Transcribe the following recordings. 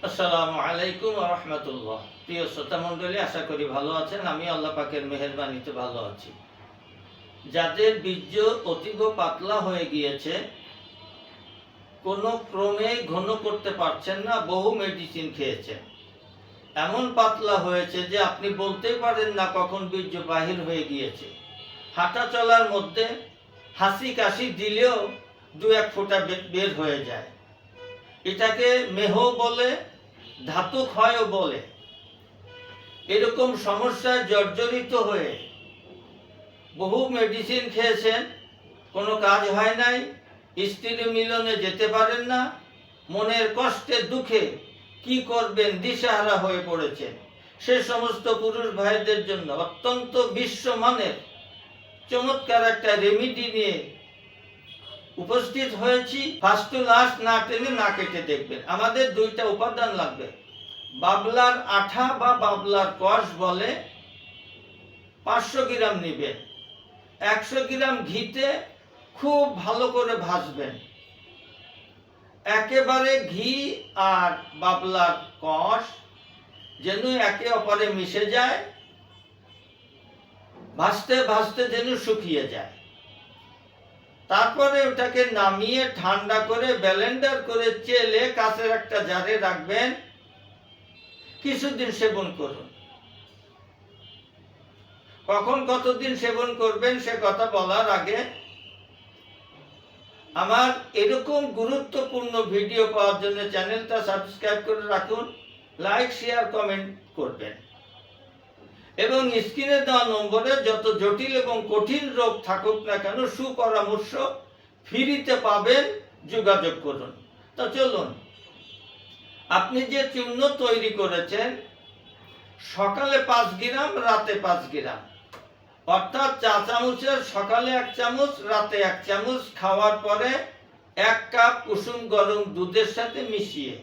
আসসালামু আলাইকুম ওয়া রাহমাতুল্লাহ। প্রিয় শ্রোতা মণ্ডলী, আশা করি ভালো আছেন। আমি আল্লাহ পাকের মেহেরবানিতে ভালো আছি। যাদের বীর্য অতীব পাতলা হয়ে গিয়েছে, কোনো ক্রমে ঘন করতে পারছেন না, বহু মেডিসিন খেয়েছেন, এমন পাতলা হয়েছে যে আপনি বলতেই পারেন না কখন বীর্য বাহির হয়ে গিয়েছে। হাঁটা চলার মধ্যে হাসি কাশি দিলেও দু এক ফোঁটা বের হয়ে যায়। এটাকে মেহ বলে, ধাতু ক্ষয়ও বলে। এরকম সমস্যায় জর্জরিত হয়ে বহু মেডিসিন খেয়েছেন, কোনো কাজ হয় নাই, স্ত্রী মিলনে যেতে পারেন না, মনের কষ্টে দুঃখে কি করবেন দিশাহারা হয়ে পড়েছেন। সে সমস্ত পুরুষ ভাইদের জন্য অত্যন্ত বিশ্বমানের চমৎকার একটা রেমিডি নিয়ে উপস্থিত হয়েছি। ফার্স্ট টু লাস্ট না টেনে না কেটে দেখবেন। আমাদের দুইটা উপাদান লাগবে। বাবলার আঠা বা বাবলার কষ বলে 500 গ্রাম নেবেন। 100 গ্রাম ঘিতে খুব ভালো করে ভাজবেন। একেবারে ঘি আর বাবলার কষ যেন একে অপরে মিশে যায়, ভাজতে ভাজতে যেন শুকিয়ে যায়। তারপরে ওটাকে নামিয়ে ঠান্ডা করে ব্লেন্ডার করে চেলে কাঁচের একটা জারে রাখবেন। কিছুদিন সেবন করুন। কখন কতদিন সেবন করবেন সে কথা বলার আগে আমার এরকম গুরুত্বপূর্ণ ভিডিও পাওয়ার জন্য চ্যানেলটা সাবস্ক্রাইব করে রাখুন, লাইক শেয়ার কমেন্ট করবেন এবং স্ক্রিনে দেওয়া নম্বরে যত জটিল এবং কঠিন রোগ থাকুক না কেন সুপরামর্শ ফ্রিতে পাবেন, যোগাযোগ করুন। তো চলুন, আপনি যে চূর্ণ তৈরি করেছেন, সকালে 5 গ্রাম, রাতে 5 গ্রাম, অর্থাৎ চা চামচের সকালে 1 চামচ, রাতে 1 চামচ খাওয়ার পরে 1 কাপ কুসুম গরম দুধের সাথে মিশিয়ে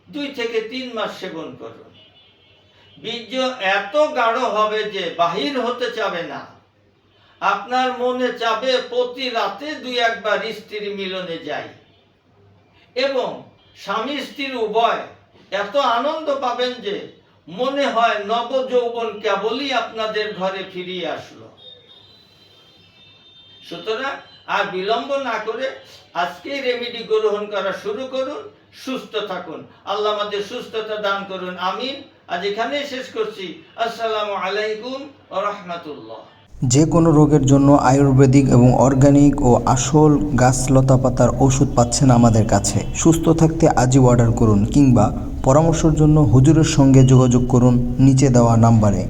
2 থেকে 3 মাস সেবন করুন। বীর্য এত গাঢ় হবে যে বাহির হতে চাবে না। আপনার মনে চাবে প্রতি রাতে 2-1 বার স্ত্রী মিলনে যাই এবং স্বামী স্ত্রী উভয় এত আনন্দ পাবেন যে মনে হয় নবযৌবন কেবলই আপনাদের ঘরে ফিরিয়ে আসলো। সুতরাং আর বিলম্ব না করে আজকেই রেমেডি গ্রহণ করা শুরু করুন। সুস্থ থাকুন। আল্লাহ আমাদের সুস্থতা দান করুন, আমিন। আজ এখানেই শেষ করছি। আসসালামু আলাইকুম ওয়া রাহমাতুল্লাহ। যে কোনো রোগের জন্য আয়ুর্বেদিক এবং অর্গানিক ও আসল গাছ লতা পাতার ওষুধ পাচ্ছেন আমাদের কাছে। সুস্থ থাকতে আজই অর্ডার করুন কিংবা পরামর্শের জন্য হুজুরের সঙ্গে যোগাযোগ করুন নিচে দেওয়া নাম্বারে।